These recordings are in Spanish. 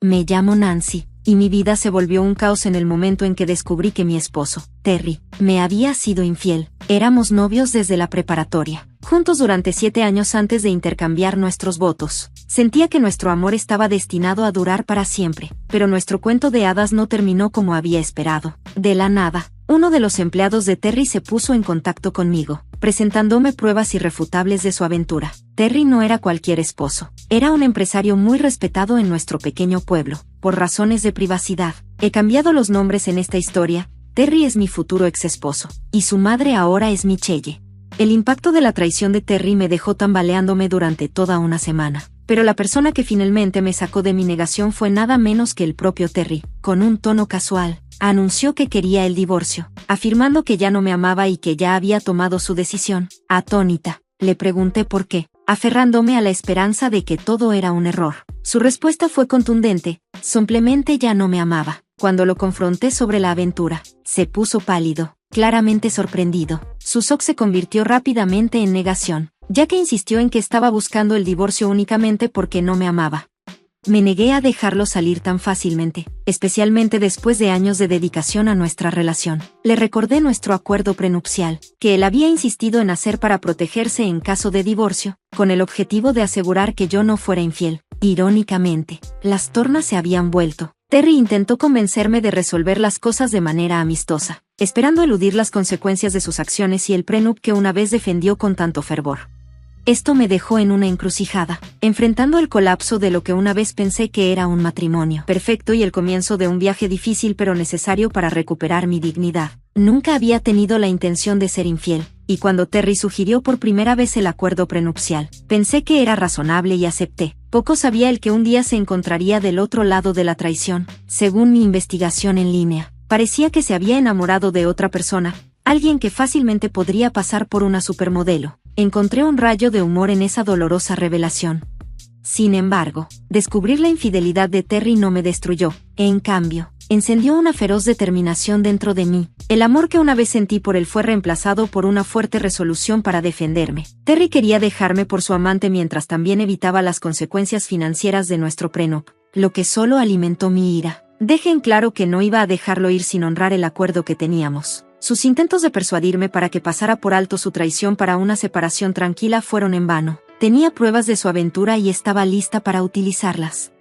Me llamo Nancy, y mi vida se volvió un caos en el momento en que descubrí que mi esposo, Terry, me había sido infiel. Éramos novios desde la preparatoria, juntos durante 7 años antes de intercambiar nuestros votos. Sentía que nuestro amor estaba destinado a durar para siempre, pero nuestro cuento de hadas no terminó como había esperado. De la nada, uno de los empleados de Terry se puso en contacto conmigo, presentándome pruebas irrefutables de su aventura. Terry no era cualquier esposo, era un empresario muy respetado en nuestro pequeño pueblo. Por razones de privacidad, he cambiado los nombres en esta historia. Terry es mi futuro ex esposo, y su madre ahora es Michelle. El impacto de la traición de Terry me dejó tambaleándome durante toda una semana, pero la persona que finalmente me sacó de mi negación fue nada menos que el propio Terry. Con un tono casual, anunció que quería el divorcio, afirmando que ya no me amaba y que ya había tomado su decisión. Atónita, le pregunté por qué, aferrándome a la esperanza de que todo era un error. Su respuesta fue contundente: simplemente ya no me amaba. Cuando lo confronté sobre la aventura, se puso pálido, claramente sorprendido. Su shock se convirtió rápidamente en negación, ya que insistió en que estaba buscando el divorcio únicamente porque no me amaba. Me negué a dejarlo salir tan fácilmente, especialmente después de años de dedicación a nuestra relación. Le recordé nuestro acuerdo prenupcial, que él había insistido en hacer para protegerse en caso de divorcio, con el objetivo de asegurar que yo no fuera infiel. Irónicamente, las tornas se habían vuelto. Terry intentó convencerme de resolver las cosas de manera amistosa, esperando eludir las consecuencias de sus acciones y el prenup que una vez defendió con tanto fervor. Esto me dejó en una encrucijada, enfrentando el colapso de lo que una vez pensé que era un matrimonio perfecto y el comienzo de un viaje difícil pero necesario para recuperar mi dignidad. Nunca había tenido la intención de ser infiel, y cuando Terry sugirió por primera vez el acuerdo prenupcial, pensé que era razonable y acepté. Poco sabía él que un día se encontraría del otro lado de la traición. Según mi investigación en línea, parecía que se había enamorado de otra persona, alguien que fácilmente podría pasar por una supermodelo. Encontré un rayo de humor en esa dolorosa revelación. Sin embargo, descubrir la infidelidad de Terry no me destruyó. En cambio, encendió una feroz determinación dentro de mí. El amor que una vez sentí por él fue reemplazado por una fuerte resolución para defenderme. Terry quería dejarme por su amante mientras también evitaba las consecuencias financieras de nuestro prenup, lo que solo alimentó mi ira. Dejé en claro que no iba a dejarlo ir sin honrar el acuerdo que teníamos. Sus intentos de persuadirme para que pasara por alto su traición para una separación tranquila fueron en vano. Tenía pruebas de su aventura y estaba lista para utilizarlas.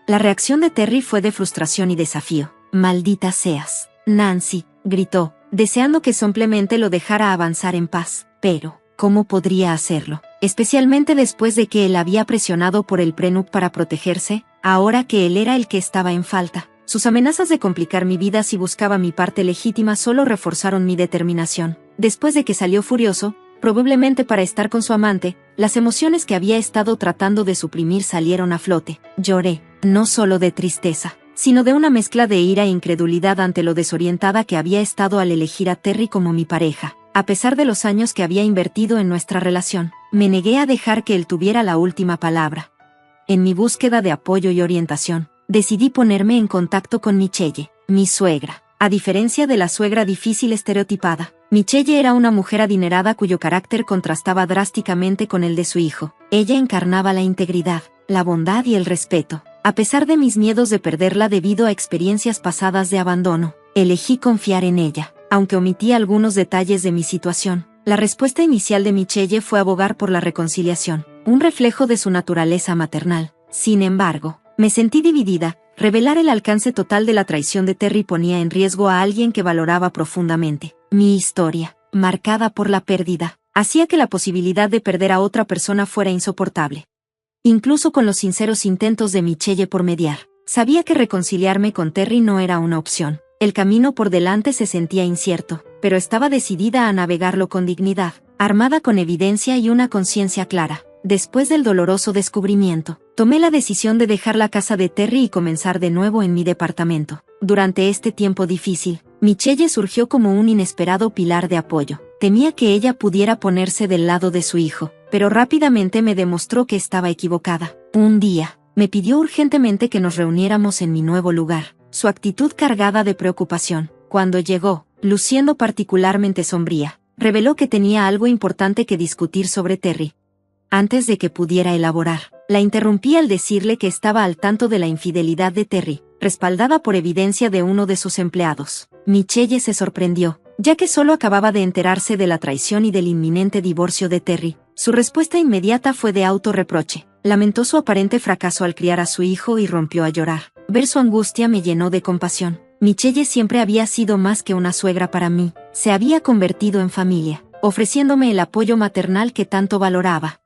La reacción de Terry fue de frustración y desafío. «Maldita seas, Nancy», gritó, deseando que simplemente lo dejara avanzar en paz. Pero, ¿cómo podría hacerlo? Especialmente después de que él había presionado por el prenup para protegerse, ahora que él era el que estaba en falta. Sus amenazas de complicar mi vida si buscaba mi parte legítima solo reforzaron mi determinación. Después de que salió furioso, probablemente para estar con su amante, las emociones que había estado tratando de suprimir salieron a flote. Lloré, no solo de tristeza, sino de una mezcla de ira e incredulidad ante lo desorientada que había estado al elegir a Terry como mi pareja. A pesar de los años que había invertido en nuestra relación, me negué a dejar que él tuviera la última palabra. En mi búsqueda de apoyo y orientación, decidí ponerme en contacto con Michelle, mi suegra. A diferencia de la suegra difícil estereotipada, Michelle era una mujer adinerada cuyo carácter contrastaba drásticamente con el de su hijo. Ella encarnaba la integridad, la bondad y el respeto. A pesar de mis miedos de perderla debido a experiencias pasadas de abandono, elegí confiar en ella. Aunque omití algunos detalles de mi situación, la respuesta inicial de Michelle fue abogar por la reconciliación, un reflejo de su naturaleza maternal. Sin embargo, me sentí dividida. Revelar el alcance total de la traición de Terry ponía en riesgo a alguien que valoraba profundamente. Mi historia, marcada por la pérdida, hacía que la posibilidad de perder a otra persona fuera insoportable. Incluso con los sinceros intentos de Michelle por mediar, sabía que reconciliarme con Terry no era una opción. El camino por delante se sentía incierto, pero estaba decidida a navegarlo con dignidad, armada con evidencia y una conciencia clara. Después del doloroso descubrimiento, tomé la decisión de dejar la casa de Terry y comenzar de nuevo en mi departamento. Durante este tiempo difícil, Michelle surgió como un inesperado pilar de apoyo. Temía que ella pudiera ponerse del lado de su hijo, pero rápidamente me demostró que estaba equivocada. Un día, me pidió urgentemente que nos reuniéramos en mi nuevo lugar, su actitud cargada de preocupación. Cuando llegó, luciendo particularmente sombría, reveló que tenía algo importante que discutir sobre Terry. Antes de que pudiera elaborar La interrumpí al decirle que estaba al tanto de la infidelidad de Terry, respaldada por evidencia de uno de sus empleados. Michelle se sorprendió, ya que solo acababa de enterarse de la traición y del inminente divorcio de Terry. Su respuesta inmediata fue de autorreproche. Lamentó su aparente fracaso al criar a su hijo y rompió a llorar. Ver su angustia me llenó de compasión. Michelle siempre había sido más que una suegra para mí. Se había convertido en familia, ofreciéndome el apoyo maternal que tanto valoraba.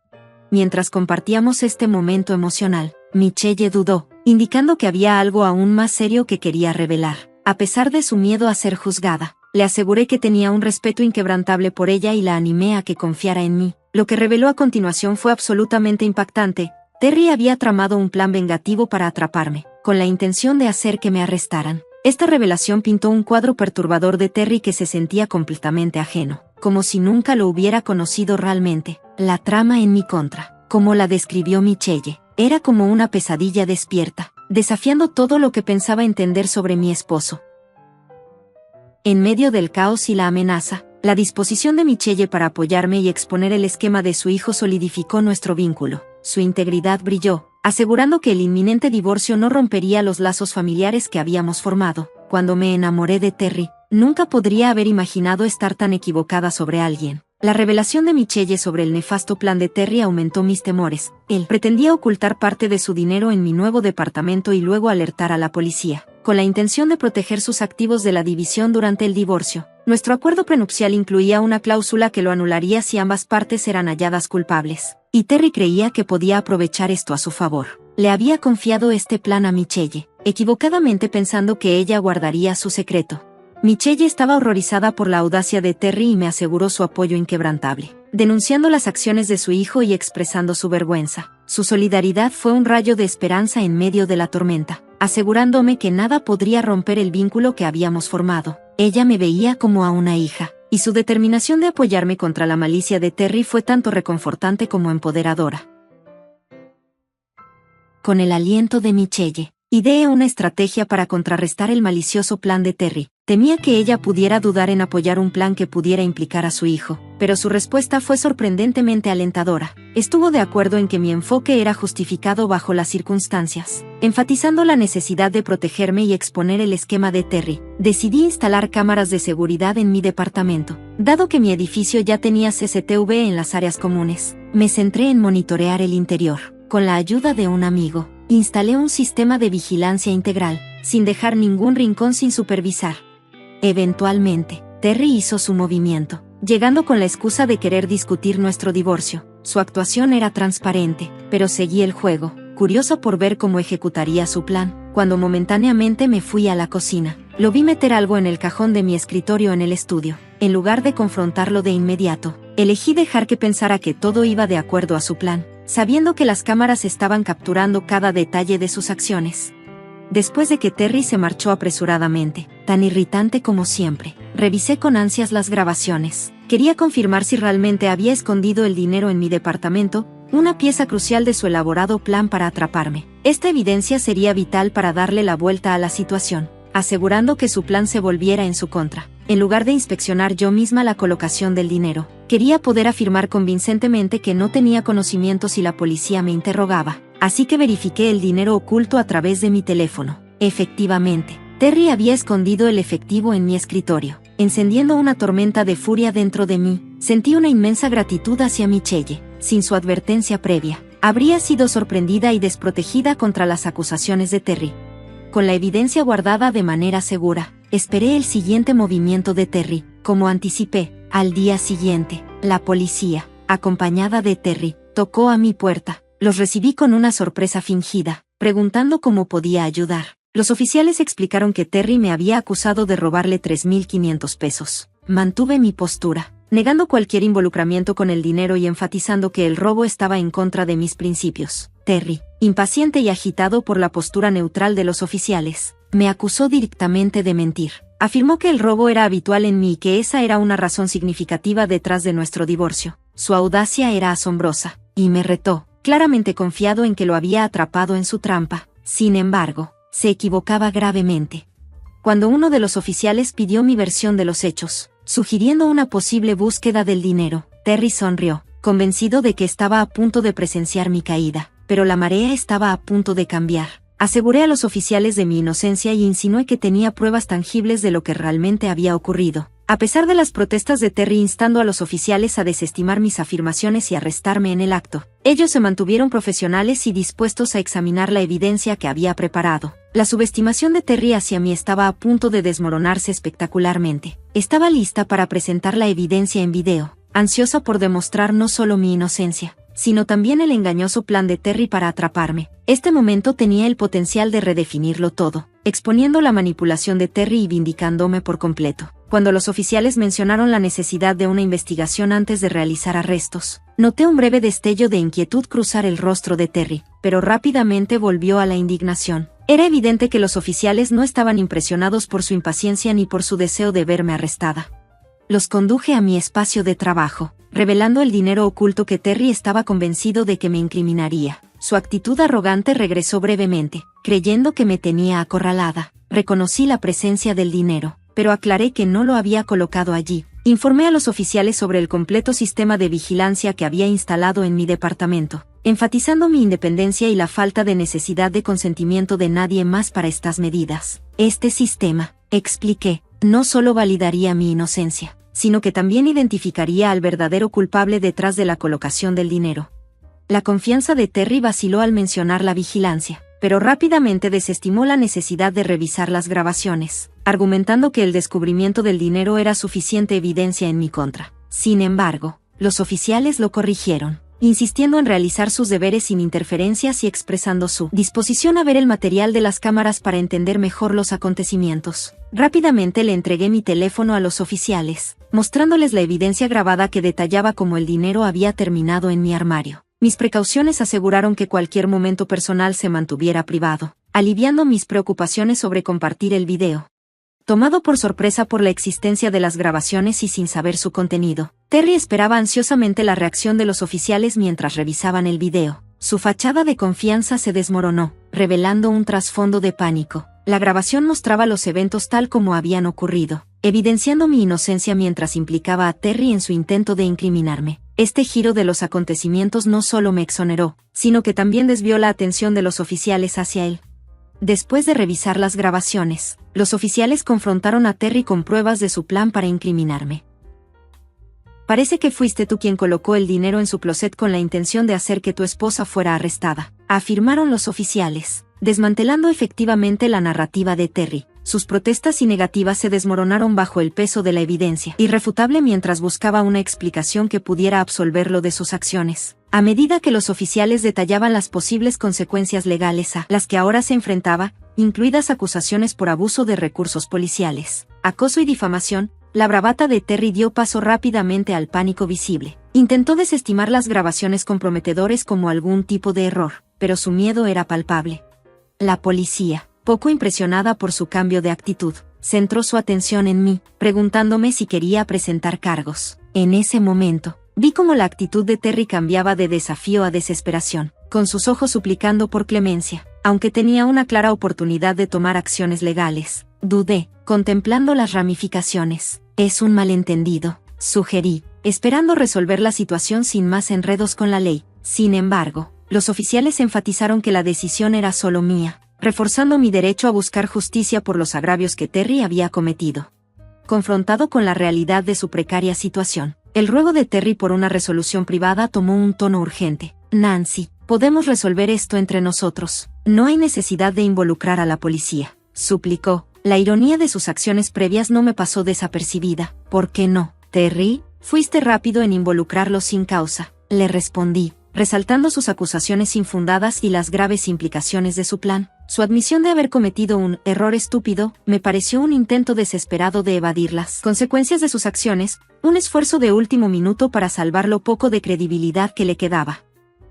Mientras compartíamos este momento emocional, Michelle dudó, indicando que había algo aún más serio que quería revelar. A pesar de su miedo a ser juzgada, le aseguré que tenía un respeto inquebrantable por ella y la animé a que confiara en mí. Lo que reveló a continuación fue absolutamente impactante. Terry había tramado un plan vengativo para atraparme, con la intención de hacer que me arrestaran. Esta revelación pintó un cuadro perturbador de Terry que se sentía completamente ajeno, como si nunca lo hubiera conocido realmente. La trama en mi contra, como la describió Michelle, era como una pesadilla despierta, desafiando todo lo que pensaba entender sobre mi esposo. En medio del caos y la amenaza, la disposición de Michelle para apoyarme y exponer el esquema de su hijo solidificó nuestro vínculo. Su integridad brilló, asegurando que el inminente divorcio no rompería los lazos familiares que habíamos formado. Cuando me enamoré de Terry, nunca podría haber imaginado estar tan equivocada sobre alguien. La revelación de Michelle sobre el nefasto plan de Terry aumentó mis temores. Él pretendía ocultar parte de su dinero en mi nuevo departamento y luego alertar a la policía, con la intención de proteger sus activos de la división durante el divorcio. Nuestro acuerdo prenupcial incluía una cláusula que lo anularía si ambas partes eran halladas culpables, y Terry creía que podía aprovechar esto a su favor. Le había confiado este plan a Michelle, equivocadamente pensando que ella guardaría su secreto. Michelle estaba horrorizada por la audacia de Terry y me aseguró su apoyo inquebrantable, denunciando las acciones de su hijo y expresando su vergüenza. Su solidaridad fue un rayo de esperanza en medio de la tormenta, asegurándome que nada podría romper el vínculo que habíamos formado. Ella me veía como a una hija, y su determinación de apoyarme contra la malicia de Terry fue tanto reconfortante como empoderadora. Con el aliento de Michelle, ideé una estrategia para contrarrestar el malicioso plan de Terry. Temía que ella pudiera dudar en apoyar un plan que pudiera implicar a su hijo, pero su respuesta fue sorprendentemente alentadora. Estuvo de acuerdo en que mi enfoque era justificado bajo las circunstancias, enfatizando la necesidad de protegerme y exponer el esquema de Terry. Decidí instalar cámaras de seguridad en mi departamento. Dado que mi edificio ya tenía CCTV en las áreas comunes, me centré en monitorear el interior. Con la ayuda de un amigo, instalé un sistema de vigilancia integral, sin dejar ningún rincón sin supervisar. Eventualmente, Terry hizo su movimiento, llegando con la excusa de querer discutir nuestro divorcio. Su actuación era transparente, pero seguí el juego, curiosa por ver cómo ejecutaría su plan. Cuando momentáneamente me fui a la cocina, lo vi meter algo en el cajón de mi escritorio en el estudio. En lugar de confrontarlo de inmediato, elegí dejar que pensara que todo iba de acuerdo a su plan, sabiendo que las cámaras estaban capturando cada detalle de sus acciones. Después de que Terry se marchó apresuradamente, tan irritante como siempre, revisé con ansias las grabaciones. Quería confirmar si realmente había escondido el dinero en mi departamento, una pieza crucial de su elaborado plan para atraparme. Esta evidencia sería vital para darle la vuelta a la situación, asegurando que su plan se volviera en su contra. En lugar de inspeccionar yo misma la colocación del dinero, quería poder afirmar convincentemente que no tenía conocimiento si la policía me interrogaba. Así que verifiqué el dinero oculto a través de mi teléfono. Efectivamente, Terry había escondido el efectivo en mi escritorio, encendiendo una tormenta de furia dentro de mí. Sentí una inmensa gratitud hacia Michelle. Sin su advertencia previa, habría sido sorprendida y desprotegida contra las acusaciones de Terry. Con la evidencia guardada de manera segura, esperé el siguiente movimiento de Terry. Como anticipé, al día siguiente, la policía, acompañada de Terry, tocó a mi puerta. Los recibí con una sorpresa fingida, preguntando cómo podía ayudar. Los oficiales explicaron que Terry me había acusado de robarle 3.500 pesos. Mantuve mi postura, negando cualquier involucramiento con el dinero y enfatizando que el robo estaba en contra de mis principios. Terry, impaciente y agitado por la postura neutral de los oficiales, me acusó directamente de mentir. Afirmó que el robo era habitual en mí y que esa era una razón significativa detrás de nuestro divorcio. Su audacia era asombrosa, y me retó, claramente confiado en que lo había atrapado en su trampa. Sin embargo, se equivocaba gravemente. Cuando uno de los oficiales pidió mi versión de los hechos, sugiriendo una posible búsqueda del dinero, Terry sonrió, convencido de que estaba a punto de presenciar mi caída. pero la marea estaba a punto de cambiar. Aseguré a los oficiales de mi inocencia y insinué que tenía pruebas tangibles de lo que realmente había ocurrido. A pesar de las protestas de Terry instando a los oficiales a desestimar mis afirmaciones y arrestarme en el acto, ellos se mantuvieron profesionales y dispuestos a examinar la evidencia que había preparado. La subestimación de Terry hacia mí estaba a punto de desmoronarse espectacularmente. Estaba lista para presentar la evidencia en video, ansiosa por demostrar no solo mi inocencia, sino también el engañoso plan de Terry para atraparme. Este momento tenía el potencial de redefinirlo todo, exponiendo la manipulación de Terry y vindicándome por completo. Cuando los oficiales mencionaron la necesidad de una investigación antes de realizar arrestos, noté un breve destello de inquietud cruzar el rostro de Terry, pero rápidamente volvió a la indignación. Era evidente que los oficiales no estaban impresionados por su impaciencia ni por su deseo de verme arrestada. Los conduje a mi espacio de trabajo, revelando el dinero oculto que Terry estaba convencido de que me incriminaría. Su actitud arrogante regresó brevemente, creyendo que me tenía acorralada. Reconocí la presencia del dinero, pero aclaré que no lo había colocado allí. Informé a los oficiales sobre el completo sistema de vigilancia que había instalado en mi departamento, enfatizando mi independencia y la falta de necesidad de consentimiento de nadie más para estas medidas. Este sistema, expliqué, no solo validaría mi inocencia, sino que también identificaría al verdadero culpable detrás de la colocación del dinero. La confianza de Terry vaciló al mencionar la vigilancia, pero rápidamente desestimó la necesidad de revisar las grabaciones, argumentando que el descubrimiento del dinero era suficiente evidencia en mi contra. Sin embargo, los oficiales lo corrigieron, insistiendo en realizar sus deberes sin interferencias y expresando su disposición a ver el material de las cámaras para entender mejor los acontecimientos. Rápidamente le entregué mi teléfono a los oficiales, mostrándoles la evidencia grabada que detallaba cómo el dinero había terminado en mi armario. Mis precauciones aseguraron que cualquier momento personal se mantuviera privado, aliviando mis preocupaciones sobre compartir el video. Tomado por sorpresa por la existencia de las grabaciones y sin saber su contenido, Terry esperaba ansiosamente la reacción de los oficiales mientras revisaban el video. Su fachada de confianza se desmoronó, revelando un trasfondo de pánico. La grabación mostraba los eventos tal como habían ocurrido, evidenciando mi inocencia mientras implicaba a Terry en su intento de incriminarme. Este giro de los acontecimientos no solo me exoneró, sino que también desvió la atención de los oficiales hacia él. Después de revisar las grabaciones, los oficiales confrontaron a Terry con pruebas de su plan para incriminarme. Parece que fuiste tú quien colocó el dinero en su closet con la intención de hacer que tu esposa fuera arrestada, afirmaron los oficiales, desmantelando efectivamente la narrativa de Terry. Sus protestas y negativas se desmoronaron bajo el peso de la evidencia irrefutable mientras buscaba una explicación que pudiera absolverlo de sus acciones. A medida que los oficiales detallaban las posibles consecuencias legales a las que ahora se enfrentaba, incluidas acusaciones por abuso de recursos policiales, acoso y difamación, la bravata de Terry dio paso rápidamente al pánico visible. Intentó desestimar las grabaciones comprometedoras como algún tipo de error, pero su miedo era palpable. La policía, poco impresionada por su cambio de actitud, centró su atención en mí, preguntándome si quería presentar cargos. En ese momento, vi cómo la actitud de Terry cambiaba de desafío a desesperación, con sus ojos suplicando por clemencia. Aunque tenía una clara oportunidad de tomar acciones legales, dudé, contemplando las ramificaciones. Es un malentendido, sugerí, esperando resolver la situación sin más enredos con la ley. Sin embargo, los oficiales enfatizaron que la decisión era solo mía, reforzando mi derecho a buscar justicia por los agravios que Terry había cometido. Confrontado con la realidad de su precaria situación, el ruego de Terry por una resolución privada tomó un tono urgente. Nancy, podemos resolver esto entre nosotros. No hay necesidad de involucrar a la policía, suplicó. La ironía de sus acciones previas no me pasó desapercibida. ¿Por qué no, Terry? Fuiste rápido en involucrarlo sin causa, le respondí, resaltando sus acusaciones infundadas y las graves implicaciones de su plan. Su admisión de haber cometido un error estúpido me pareció un intento desesperado de evadir las consecuencias de sus acciones, un esfuerzo de último minuto para salvar lo poco de credibilidad que le quedaba.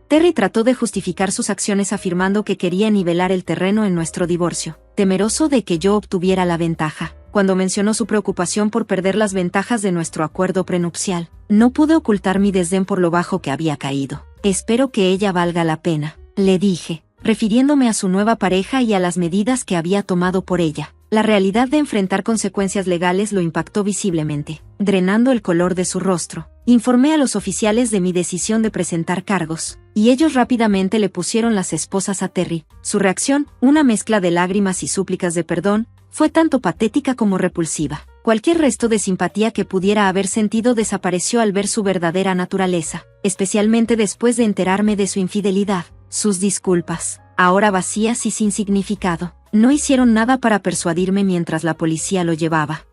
Terry trató de justificar sus acciones afirmando que quería nivelar el terreno en nuestro divorcio, temeroso de que yo obtuviera la ventaja. Cuando mencionó su preocupación por perder las ventajas de nuestro acuerdo prenupcial, no pude ocultar mi desdén por lo bajo que había caído. Espero que ella valga la pena, le dije, refiriéndome a su nueva pareja y a las medidas que había tomado por ella. La realidad de enfrentar consecuencias legales lo impactó visiblemente, drenando el color de su rostro. Informé a los oficiales de mi decisión de presentar cargos, y ellos rápidamente le pusieron las esposas a Terry. Su reacción, una mezcla de lágrimas y súplicas de perdón, fue tanto patética como repulsiva. Cualquier resto de simpatía que pudiera haber sentido desapareció al ver su verdadera naturaleza, especialmente después de enterarme de su infidelidad. Sus disculpas, ahora vacías y sin significado, no hicieron nada para persuadirme mientras la policía lo llevaba.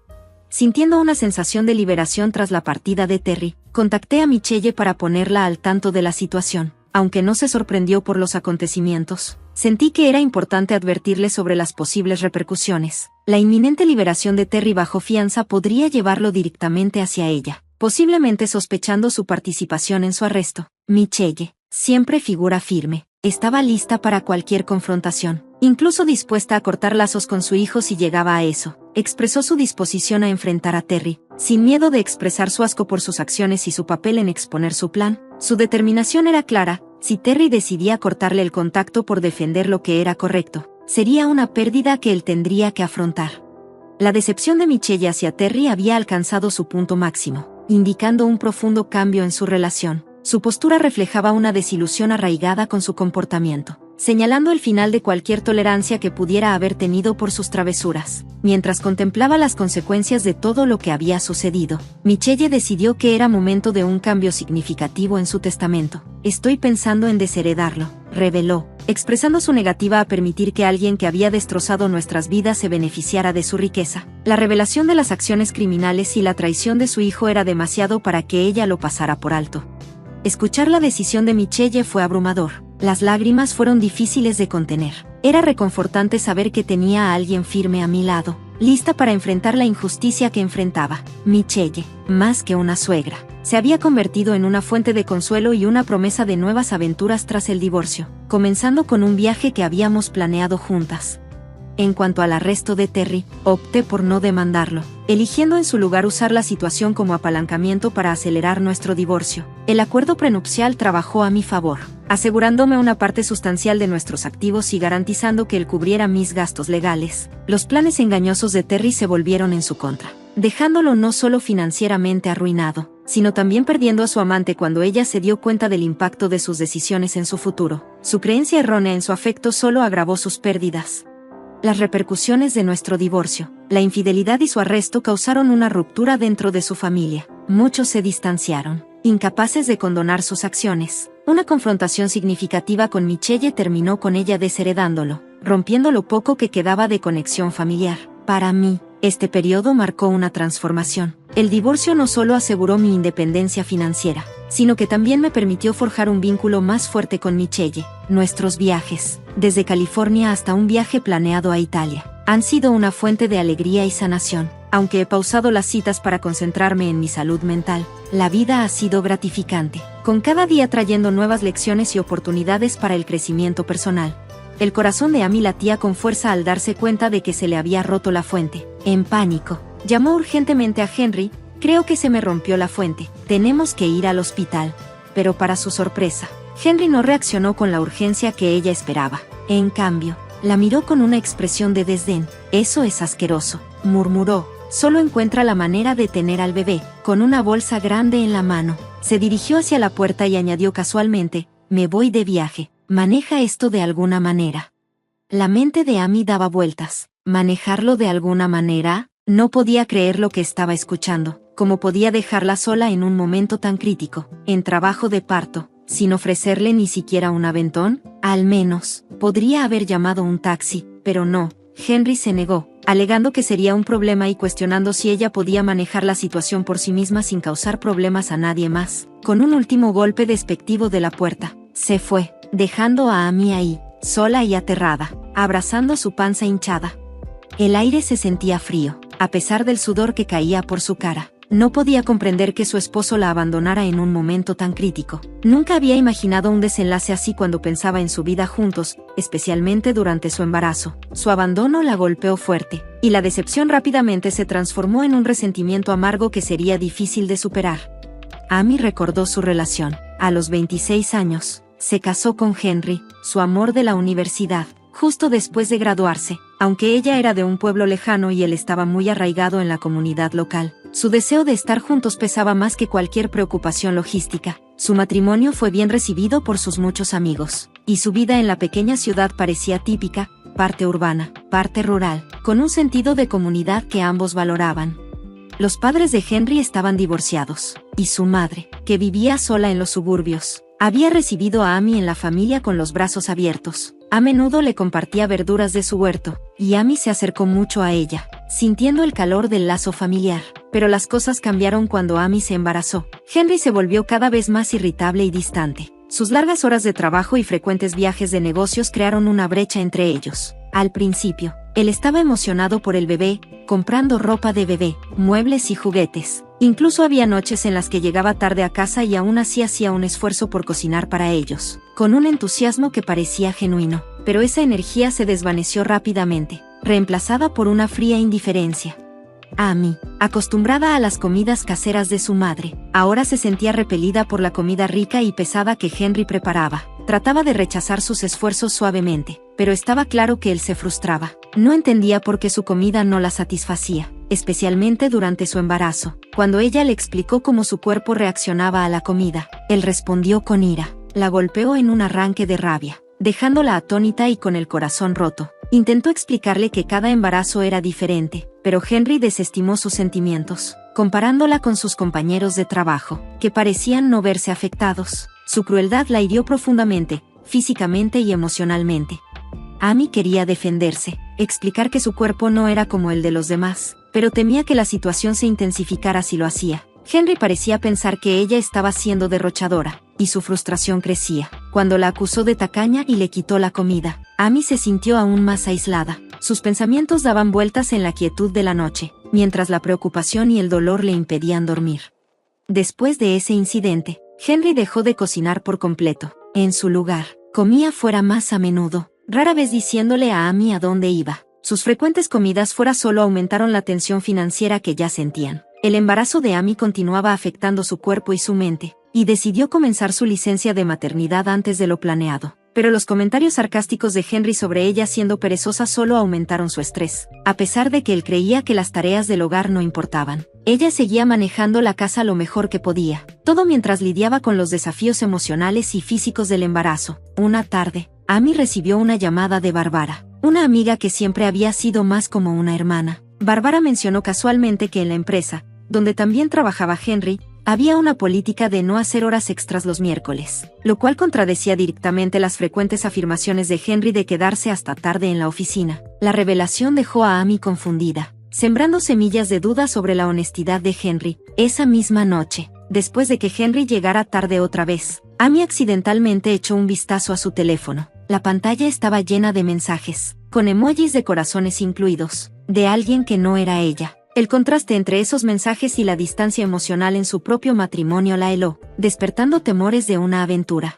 Sintiendo una sensación de liberación tras la partida de Terry, contacté a Michelle para ponerla al tanto de la situación. Aunque no se sorprendió por los acontecimientos, sentí que era importante advertirle sobre las posibles repercusiones. La inminente liberación de Terry bajo fianza podría llevarlo directamente hacia ella, posiblemente sospechando su participación en su arresto. Michelle, siempre figura firme, estaba lista para cualquier confrontación, incluso dispuesta a cortar lazos con su hijo si llegaba a eso. Expresó su disposición a enfrentar a Terry, sin miedo de expresar su asco por sus acciones y su papel en exponer su plan. Su determinación era clara: si Terry decidía cortarle el contacto por defender lo que era correcto, sería una pérdida que él tendría que afrontar. La decepción de Michelle hacia Terry había alcanzado su punto máximo, indicando un profundo cambio en su relación. Su postura reflejaba una desilusión arraigada con su comportamiento, señalando el final de cualquier tolerancia que pudiera haber tenido por sus travesuras. Mientras contemplaba las consecuencias de todo lo que había sucedido, Michelle decidió que era momento de un cambio significativo en su testamento. Estoy pensando en desheredarlo, reveló, expresando su negativa a permitir que alguien que había destrozado nuestras vidas se beneficiara de su riqueza. La revelación de las acciones criminales y la traición de su hijo era demasiado para que ella lo pasara por alto. Escuchar la decisión de Michelle fue abrumador. Las lágrimas fueron difíciles de contener. Era reconfortante saber que tenía a alguien firme a mi lado, lista para enfrentar la injusticia que enfrentaba. Michelle, más que una suegra, se había convertido en una fuente de consuelo y una promesa de nuevas aventuras tras el divorcio, comenzando con un viaje que habíamos planeado juntas. En cuanto al arresto de Terry, opté por no demandarlo, eligiendo en su lugar usar la situación como apalancamiento para acelerar nuestro divorcio. El acuerdo prenupcial trabajó a mi favor, asegurándome una parte sustancial de nuestros activos y garantizando que él cubriera mis gastos legales. Los planes engañosos de Terry se volvieron en su contra, dejándolo no solo financieramente arruinado, sino también perdiendo a su amante cuando ella se dio cuenta del impacto de sus decisiones en su futuro. Su creencia errónea en su afecto solo agravó sus pérdidas. Las repercusiones de nuestro divorcio, la infidelidad y su arresto causaron una ruptura dentro de su familia. Muchos se distanciaron, incapaces de condonar sus acciones. Una confrontación significativa con Michelle terminó con ella desheredándolo, rompiendo lo poco que quedaba de conexión familiar. Para mí, este periodo marcó una transformación. El divorcio no solo aseguró mi independencia financiera, sino que también me permitió forjar un vínculo más fuerte con Michelle. Nuestros viajes, desde California hasta un viaje planeado a Italia, han sido una fuente de alegría y sanación. Aunque he pausado las citas para concentrarme en mi salud mental, la vida ha sido gratificante, con cada día trayendo nuevas lecciones y oportunidades para el crecimiento personal. El corazón de Amy latía con fuerza al darse cuenta de que se le había roto la fuente. En pánico, llamó urgentemente a Henry: creo que se me rompió la fuente, tenemos que ir al hospital. Pero para su sorpresa, Henry no reaccionó con la urgencia que ella esperaba. En cambio, la miró con una expresión de desdén. Eso es asqueroso, murmuró. Solo encuentra la manera de tener al bebé, con una bolsa grande en la mano. Se dirigió hacia la puerta y añadió casualmente: me voy de viaje, maneja esto de alguna manera. La mente de Amy daba vueltas. ¿Manejarlo de alguna manera? No podía creer lo que estaba escuchando. ¿Cómo podía dejarla sola en un momento tan crítico, en trabajo de parto, sin ofrecerle ni siquiera un aventón? Al menos, podría haber llamado un taxi, pero no. Henry se negó, alegando que sería un problema y cuestionando si ella podía manejar la situación por sí misma sin causar problemas a nadie más. Con un último golpe despectivo de la puerta, se fue, dejando a Amy ahí, sola y aterrada, abrazando su panza hinchada. El aire se sentía frío, a pesar del sudor que caía por su cara. No podía comprender que su esposo la abandonara en un momento tan crítico. Nunca había imaginado un desenlace así cuando pensaba en su vida juntos, especialmente durante su embarazo. Su abandono la golpeó fuerte, y la decepción rápidamente se transformó en un resentimiento amargo que sería difícil de superar. Amy recordó su relación. A los 26 años, se casó con Henry, su amor de la universidad, justo después de graduarse. Aunque ella era de un pueblo lejano y él estaba muy arraigado en la comunidad local, su deseo de estar juntos pesaba más que cualquier preocupación logística. Su matrimonio fue bien recibido por sus muchos amigos, y su vida en la pequeña ciudad parecía típica, parte urbana, parte rural, con un sentido de comunidad que ambos valoraban. Los padres de Henry estaban divorciados, y su madre, que vivía sola en los suburbios, había recibido a Amy en la familia con los brazos abiertos. A menudo le compartía verduras de su huerto, y Amy se acercó mucho a ella, sintiendo el calor del lazo familiar. Pero las cosas cambiaron cuando Amy se embarazó. Henry se volvió cada vez más irritable y distante. Sus largas horas de trabajo y frecuentes viajes de negocios crearon una brecha entre ellos. Al principio, él estaba emocionado por el bebé, comprando ropa de bebé, muebles y juguetes. Incluso había noches en las que llegaba tarde a casa y aún así hacía un esfuerzo por cocinar para ellos, con un entusiasmo que parecía genuino. Pero esa energía se desvaneció rápidamente, reemplazada por una fría indiferencia. Amy, acostumbrada a las comidas caseras de su madre, ahora se sentía repelida por la comida rica y pesada que Henry preparaba. Trataba de rechazar sus esfuerzos suavemente, pero estaba claro que él se frustraba. No entendía por qué su comida no la satisfacía, especialmente durante su embarazo. Cuando ella le explicó cómo su cuerpo reaccionaba a la comida, él respondió con ira. La golpeó en un arranque de rabia, dejándola atónita y con el corazón roto. Intentó explicarle que cada embarazo era diferente, pero Henry desestimó sus sentimientos, comparándola con sus compañeros de trabajo, que parecían no verse afectados. Su crueldad la hirió profundamente, físicamente y emocionalmente. Amy quería defenderse, explicar que su cuerpo no era como el de los demás, pero temía que la situación se intensificara si lo hacía. Henry parecía pensar que ella estaba siendo derrochadora, y su frustración crecía. Cuando la acusó de tacaña y le quitó la comida, Amy se sintió aún más aislada. Sus pensamientos daban vueltas en la quietud de la noche, mientras la preocupación y el dolor le impedían dormir. Después de ese incidente, Henry dejó de cocinar por completo. En su lugar, comía fuera más a menudo, rara vez diciéndole a Amy a dónde iba. Sus frecuentes comidas fuera solo aumentaron la tensión financiera que ya sentían. El embarazo de Amy continuaba afectando su cuerpo y su mente, y decidió comenzar su licencia de maternidad antes de lo planeado. Pero los comentarios sarcásticos de Henry sobre ella siendo perezosa solo aumentaron su estrés. A pesar de que él creía que las tareas del hogar no importaban, ella seguía manejando la casa lo mejor que podía, todo mientras lidiaba con los desafíos emocionales y físicos del embarazo. Una tarde, Amy recibió una llamada de Barbara, una amiga que siempre había sido más como una hermana. Barbara mencionó casualmente que en la empresa, donde también trabajaba Henry, había una política de no hacer horas extras los miércoles, lo cual contradecía directamente las frecuentes afirmaciones de Henry de quedarse hasta tarde en la oficina. La revelación dejó a Amy confundida, sembrando semillas de duda sobre la honestidad de Henry. Esa misma noche, después de que Henry llegara tarde otra vez, Amy accidentalmente echó un vistazo a su teléfono. La pantalla estaba llena de mensajes, con emojis de corazones incluidos, de alguien que no era ella. El contraste entre esos mensajes y la distancia emocional en su propio matrimonio la heló, despertando temores de una aventura.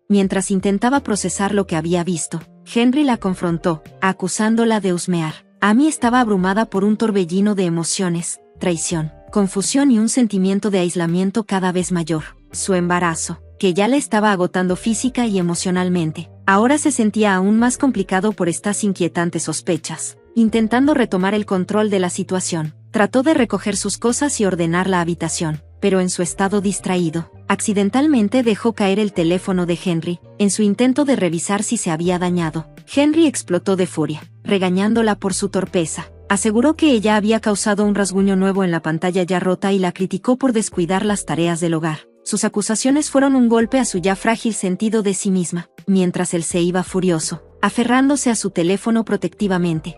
Mientras intentaba procesar lo que había visto, Henry la confrontó, acusándola de husmear. Amy estaba abrumada por un torbellino de emociones, traición, confusión y un sentimiento de aislamiento cada vez mayor. Su embarazo, que ya le estaba agotando física y emocionalmente, ahora se sentía aún más complicado por estas inquietantes sospechas. Intentando retomar el control de la situación, trató de recoger sus cosas y ordenar la habitación, pero en su estado distraído, accidentalmente dejó caer el teléfono de Henry, en su intento de revisar si se había dañado. Henry explotó de furia, regañándola por su torpeza. Aseguró que ella había causado un rasguño nuevo en la pantalla ya rota y la criticó por descuidar las tareas del hogar. Sus acusaciones fueron un golpe a su ya frágil sentido de sí misma, mientras él se iba furioso, aferrándose a su teléfono protectivamente.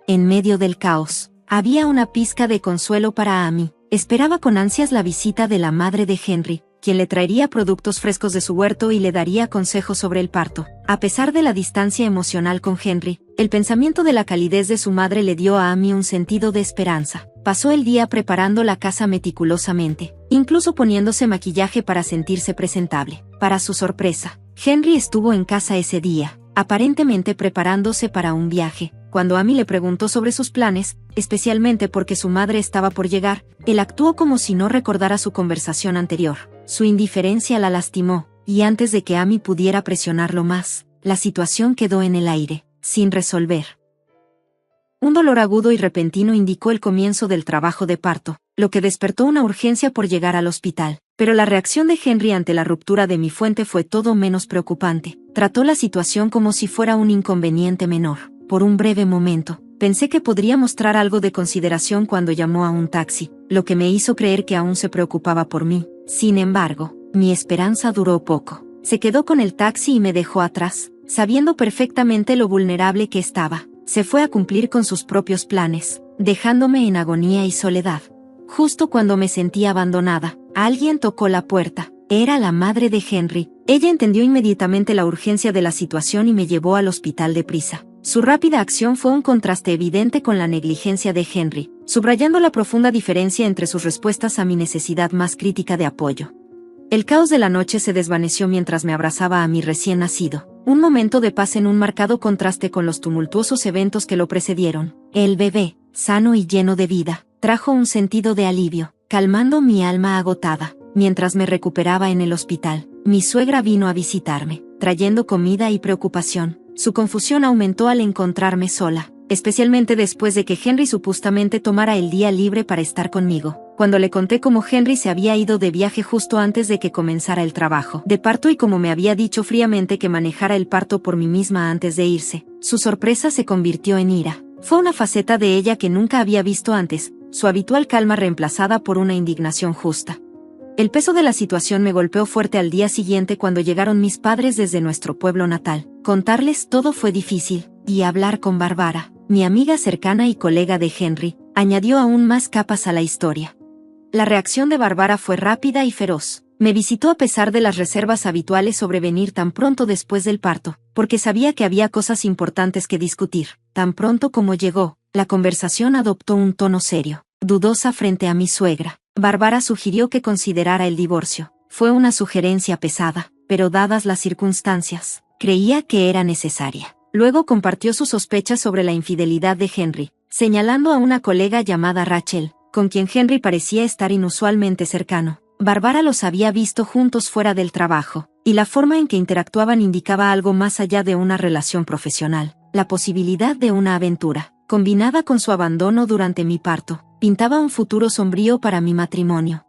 En medio del caos, había una pizca de consuelo para Amy. Esperaba con ansias la visita de la madre de Henry, quien le traería productos frescos de su huerto y le daría consejos sobre el parto. A pesar de la distancia emocional con Henry, el pensamiento de la calidez de su madre le dio a Amy un sentido de esperanza. Pasó el día preparando la casa meticulosamente, incluso poniéndose maquillaje para sentirse presentable. Para su sorpresa, Henry estuvo en casa ese día, aparentemente preparándose para un viaje. Cuando Amy le preguntó sobre sus planes, especialmente porque su madre estaba por llegar, él actuó como si no recordara su conversación anterior. Su indiferencia la lastimó, y antes de que Amy pudiera presionarlo más, la situación quedó en el aire, sin resolver. Un dolor agudo y repentino indicó el comienzo del trabajo de parto, lo que despertó una urgencia por llegar al hospital. Pero la reacción de Henry ante la ruptura de mi fuente fue todo menos preocupante. Trató la situación como si fuera un inconveniente menor. Por un breve momento, pensé que podría mostrar algo de consideración cuando llamó a un taxi, lo que me hizo creer que aún se preocupaba por mí. Sin embargo, mi esperanza duró poco. Se quedó con el taxi y me dejó atrás, sabiendo perfectamente lo vulnerable que estaba. Se fue a cumplir con sus propios planes, dejándome en agonía y soledad. Justo cuando me sentía abandonada, alguien tocó la puerta. Era la madre de Henry. Ella entendió inmediatamente la urgencia de la situación y me llevó al hospital deprisa. Su rápida acción fue un contraste evidente con la negligencia de Henry, subrayando la profunda diferencia entre sus respuestas a mi necesidad más crítica de apoyo. El caos de la noche se desvaneció mientras me abrazaba a mi recién nacido, un momento de paz en un marcado contraste con los tumultuosos eventos que lo precedieron. El bebé, sano y lleno de vida, trajo un sentido de alivio, calmando mi alma agotada. Mientras me recuperaba en el hospital, mi suegra vino a visitarme, trayendo comida y preocupación. Su confusión aumentó al encontrarme sola, especialmente después de que Henry supuestamente tomara el día libre para estar conmigo. Cuando le conté cómo Henry se había ido de viaje justo antes de que comenzara el trabajo de parto y como me había dicho fríamente que manejara el parto por mí misma antes de irse, su sorpresa se convirtió en ira. Fue una faceta de ella que nunca había visto antes, su habitual calma reemplazada por una indignación justa. El peso de la situación me golpeó fuerte al día siguiente cuando llegaron mis padres desde nuestro pueblo natal. Contarles todo fue difícil, y hablar con Bárbara, mi amiga cercana y colega de Henry, añadió aún más capas a la historia. La reacción de Bárbara fue rápida y feroz. Me visitó a pesar de las reservas habituales sobre venir tan pronto después del parto, porque sabía que había cosas importantes que discutir. Tan pronto como llegó, la conversación adoptó un tono serio, dudosa frente a mi suegra. Bárbara sugirió que considerara el divorcio. Fue una sugerencia pesada, pero dadas las circunstancias, creía que era necesaria. Luego compartió sus sospechas sobre la infidelidad de Henry, señalando a una colega llamada Rachel, con quien Henry parecía estar inusualmente cercano. Bárbara los había visto juntos fuera del trabajo, y la forma en que interactuaban indicaba algo más allá de una relación profesional. La posibilidad de una aventura, combinada con su abandono durante mi parto, pintaba un futuro sombrío para mi matrimonio.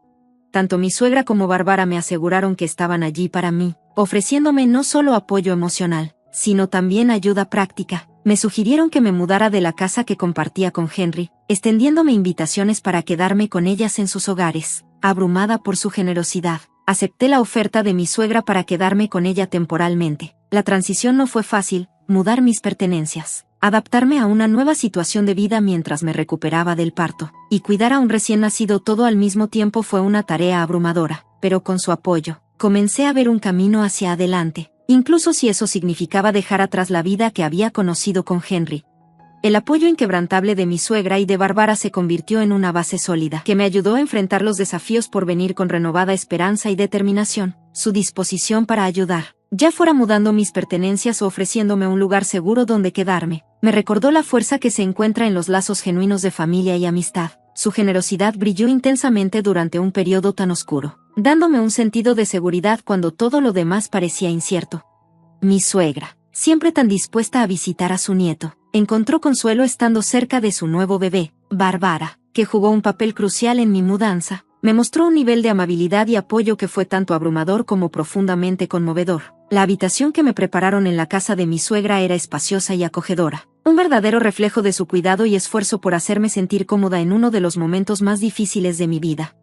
Tanto mi suegra como Bárbara me aseguraron que estaban allí para mí, ofreciéndome no solo apoyo emocional, sino también ayuda práctica. Me sugirieron que me mudara de la casa que compartía con Henry, extendiéndome invitaciones para quedarme con ellas en sus hogares. Abrumada por su generosidad, acepté la oferta de mi suegra para quedarme con ella temporalmente. La transición no fue fácil, mudar mis pertenencias, adaptarme a una nueva situación de vida mientras me recuperaba del parto, y cuidar a un recién nacido todo al mismo tiempo fue una tarea abrumadora, pero con su apoyo, comencé a ver un camino hacia adelante. Incluso si eso significaba dejar atrás la vida que había conocido con Henry. El apoyo inquebrantable de mi suegra y de Bárbara se convirtió en una base sólida que me ayudó a enfrentar los desafíos por venir con renovada esperanza y determinación. Su disposición para ayudar, ya fuera mudando mis pertenencias o ofreciéndome un lugar seguro donde quedarme, me recordó la fuerza que se encuentra en los lazos genuinos de familia y amistad. Su generosidad brilló intensamente durante un periodo tan oscuro, dándome un sentido de seguridad cuando todo lo demás parecía incierto. Mi suegra, siempre tan dispuesta a visitar a su nieto, encontró consuelo estando cerca de su nuevo bebé, Bárbara, que jugó un papel crucial en mi mudanza. Me mostró un nivel de amabilidad y apoyo que fue tanto abrumador como profundamente conmovedor. La habitación que me prepararon en la casa de mi suegra era espaciosa y acogedora, un verdadero reflejo de su cuidado y esfuerzo por hacerme sentir cómoda en uno de los momentos más difíciles de mi vida.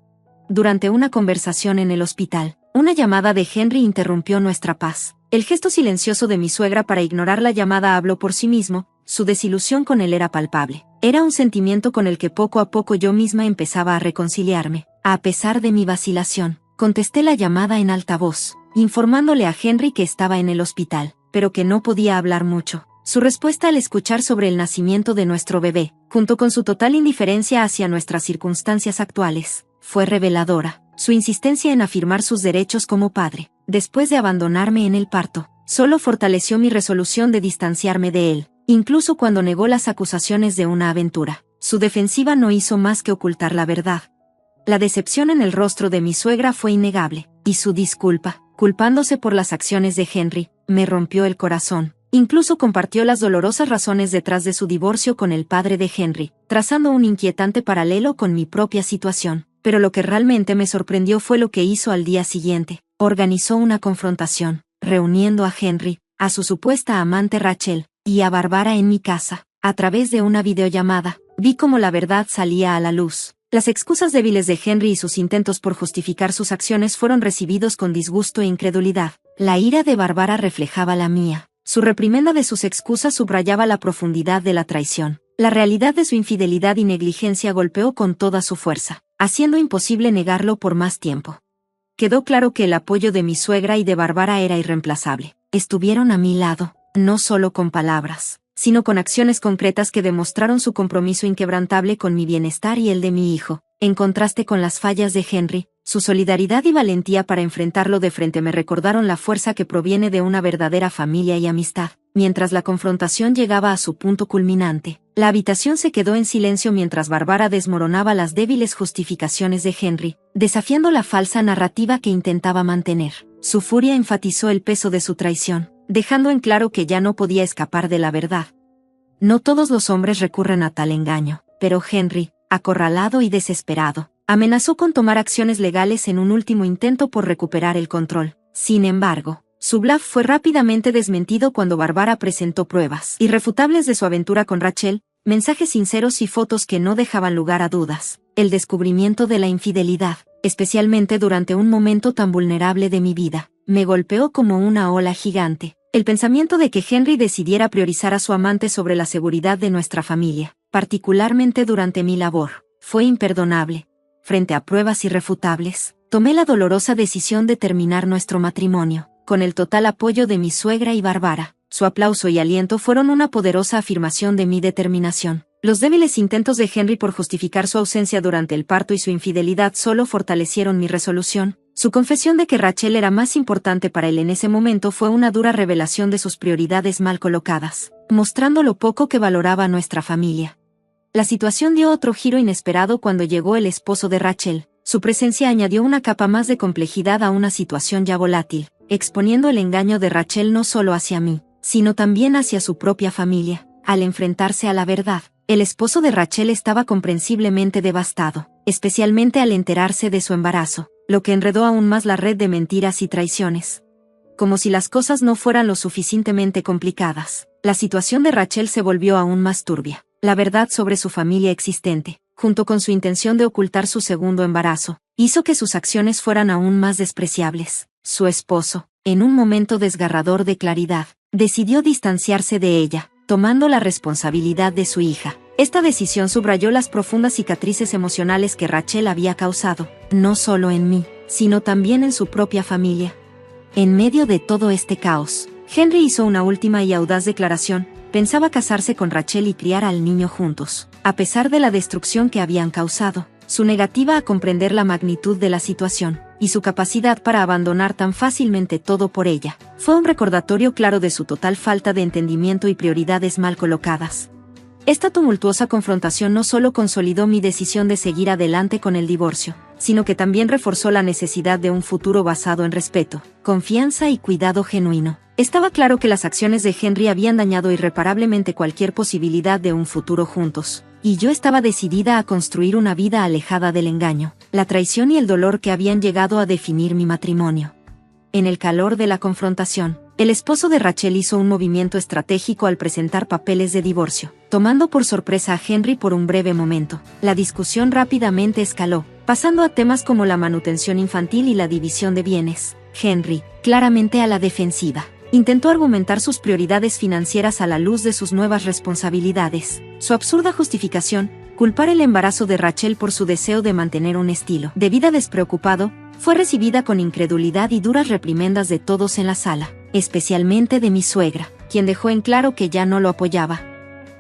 Durante una conversación en el hospital, una llamada de Henry interrumpió nuestra paz. El gesto silencioso de mi suegra para ignorar la llamada habló por sí mismo. Su desilusión con él era palpable. Era un sentimiento con el que poco a poco yo misma empezaba a reconciliarme. A pesar de mi vacilación, contesté la llamada en alta voz, informándole a Henry que estaba en el hospital, pero que no podía hablar mucho. Su respuesta al escuchar sobre el nacimiento de nuestro bebé, junto con su total indiferencia hacia nuestras circunstancias actuales, fue reveladora. Su insistencia en afirmar sus derechos como padre, después de abandonarme en el parto, solo fortaleció mi resolución de distanciarme de él. Incluso cuando negó las acusaciones de una aventura, su defensiva no hizo más que ocultar la verdad. La decepción en el rostro de mi suegra fue innegable, y su disculpa, culpándose por las acciones de Henry, me rompió el corazón. Incluso compartió las dolorosas razones detrás de su divorcio con el padre de Henry, trazando un inquietante paralelo con mi propia situación. Pero lo que realmente me sorprendió fue lo que hizo al día siguiente. Organizó una confrontación, reuniendo a Henry, a su supuesta amante Rachel, y a Barbara en mi casa. A través de una videollamada, vi cómo la verdad salía a la luz. Las excusas débiles de Henry y sus intentos por justificar sus acciones fueron recibidos con disgusto e incredulidad. La ira de Barbara reflejaba la mía. Su reprimenda de sus excusas subrayaba la profundidad de la traición. La realidad de su infidelidad y negligencia golpeó con toda su fuerza, haciendo imposible negarlo por más tiempo. Quedó claro que el apoyo de mi suegra y de Barbara era irreemplazable. Estuvieron a mi lado, no solo con palabras, sino con acciones concretas que demostraron su compromiso inquebrantable con mi bienestar y el de mi hijo. En contraste con las fallas de Henry, su solidaridad y valentía para enfrentarlo de frente me recordaron la fuerza que proviene de una verdadera familia y amistad. Mientras la confrontación llegaba a su punto culminante, la habitación se quedó en silencio mientras Barbara desmoronaba las débiles justificaciones de Henry, desafiando la falsa narrativa que intentaba mantener. Su furia enfatizó el peso de su traición, dejando en claro que ya no podía escapar de la verdad. No todos los hombres recurren a tal engaño, pero Henry, acorralado y desesperado, amenazó con tomar acciones legales en un último intento por recuperar el control. Sin embargo, su bluff fue rápidamente desmentido cuando Barbara presentó pruebas irrefutables de su aventura con Rachel, mensajes sinceros y fotos que no dejaban lugar a dudas. El descubrimiento de la infidelidad, especialmente durante un momento tan vulnerable de mi vida, me golpeó como una ola gigante. El pensamiento de que Henry decidiera priorizar a su amante sobre la seguridad de nuestra familia, particularmente durante mi labor, fue imperdonable. Frente a pruebas irrefutables, tomé la dolorosa decisión de terminar nuestro matrimonio, con el total apoyo de mi suegra y Barbara. Su aplauso y aliento fueron una poderosa afirmación de mi determinación. Los débiles intentos de Henry por justificar su ausencia durante el parto y su infidelidad solo fortalecieron mi resolución. Su confesión de que Rachel era más importante para él en ese momento fue una dura revelación de sus prioridades mal colocadas, mostrando lo poco que valoraba a nuestra familia. La situación dio otro giro inesperado cuando llegó el esposo de Rachel. Su presencia añadió una capa más de complejidad a una situación ya volátil, exponiendo el engaño de Rachel no solo hacia mí, sino también hacia su propia familia. Al enfrentarse a la verdad, el esposo de Rachel estaba comprensiblemente devastado, especialmente al enterarse de su embarazo, lo que enredó aún más la red de mentiras y traiciones. Como si las cosas no fueran lo suficientemente complicadas, la situación de Rachel se volvió aún más turbia. La verdad sobre su familia existente, junto con su intención de ocultar su segundo embarazo, hizo que sus acciones fueran aún más despreciables. Su esposo, en un momento desgarrador de claridad, decidió distanciarse de ella, tomando la responsabilidad de su hija. Esta decisión subrayó las profundas cicatrices emocionales que Rachel había causado, no solo en mí, sino también en su propia familia. En medio de todo este caos, Henry hizo una última y audaz declaración. Pensaba casarse con Rachel y criar al niño juntos. A pesar de la destrucción que habían causado, su negativa a comprender la magnitud de la situación, y su capacidad para abandonar tan fácilmente todo por ella, fue un recordatorio claro de su total falta de entendimiento y prioridades mal colocadas. Esta tumultuosa confrontación no solo consolidó mi decisión de seguir adelante con el divorcio, sino que también reforzó la necesidad de un futuro basado en respeto, confianza y cuidado genuino. Estaba claro que las acciones de Henry habían dañado irreparablemente cualquier posibilidad de un futuro juntos, y yo estaba decidida a construir una vida alejada del engaño, la traición y el dolor que habían llegado a definir mi matrimonio. En el calor de la confrontación, el esposo de Rachel hizo un movimiento estratégico al presentar papeles de divorcio, tomando por sorpresa a Henry por un breve momento. La discusión rápidamente escaló, pasando a temas como la manutención infantil y la división de bienes. Henry, claramente a la defensiva, intentó argumentar sus prioridades financieras a la luz de sus nuevas responsabilidades. Su absurda justificación, culpar el embarazo de Rachel por su deseo de mantener un estilo de vida despreocupado, fue recibida con incredulidad y duras reprimendas de todos en la sala, especialmente de mi suegra, quien dejó en claro que ya no lo apoyaba.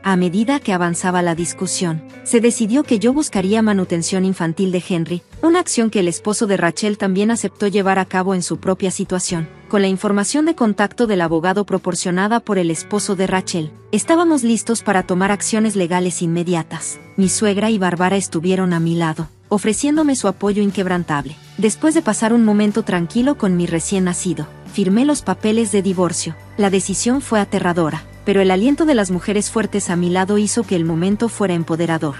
A medida que avanzaba la discusión, se decidió que yo buscaría manutención infantil de Henry, una acción que el esposo de Rachel también aceptó llevar a cabo en su propia situación. Con la información de contacto del abogado proporcionada por el esposo de Rachel, estábamos listos para tomar acciones legales inmediatas. Mi suegra y Barbara estuvieron a mi lado, ofreciéndome su apoyo inquebrantable. Después de pasar un momento tranquilo con mi recién nacido, Firmé los papeles de divorcio. La decisión fue aterradora, pero el aliento de las mujeres fuertes a mi lado hizo que el momento fuera empoderador.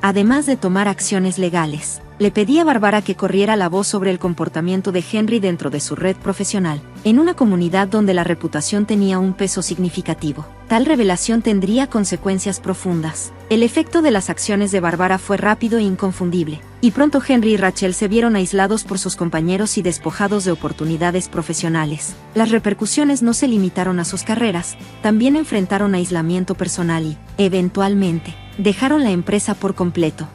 Además de tomar acciones legales, le pedí a Bárbara que corriera la voz sobre el comportamiento de Henry dentro de su red profesional, en una comunidad donde la reputación tenía un peso significativo. Tal revelación tendría consecuencias profundas. El efecto de las acciones de Bárbara fue rápido e inconfundible, y pronto Henry y Rachel se vieron aislados por sus compañeros y despojados de oportunidades profesionales. Las repercusiones no se limitaron a sus carreras, también enfrentaron aislamiento personal y, eventualmente, dejaron la empresa por completo.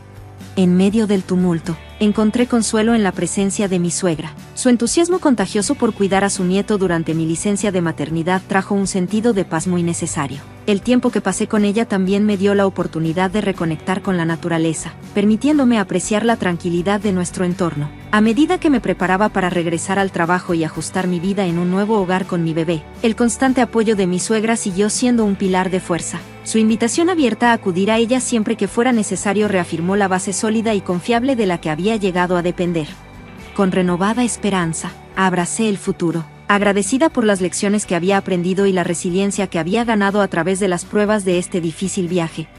En medio del tumulto, encontré consuelo en la presencia de mi suegra. Su entusiasmo contagioso por cuidar a su nieto durante mi licencia de maternidad trajo un sentido de paz muy necesario. El tiempo que pasé con ella también me dio la oportunidad de reconectar con la naturaleza, permitiéndome apreciar la tranquilidad de nuestro entorno. A medida que me preparaba para regresar al trabajo y ajustar mi vida en un nuevo hogar con mi bebé, el constante apoyo de mi suegra siguió siendo un pilar de fuerza. Su invitación abierta a acudir a ella siempre que fuera necesario reafirmó la base sólida y confiable de la que había llegado a depender. Con renovada esperanza, abracé el futuro, agradecida por las lecciones que había aprendido y la resiliencia que había ganado a través de las pruebas de este difícil viaje.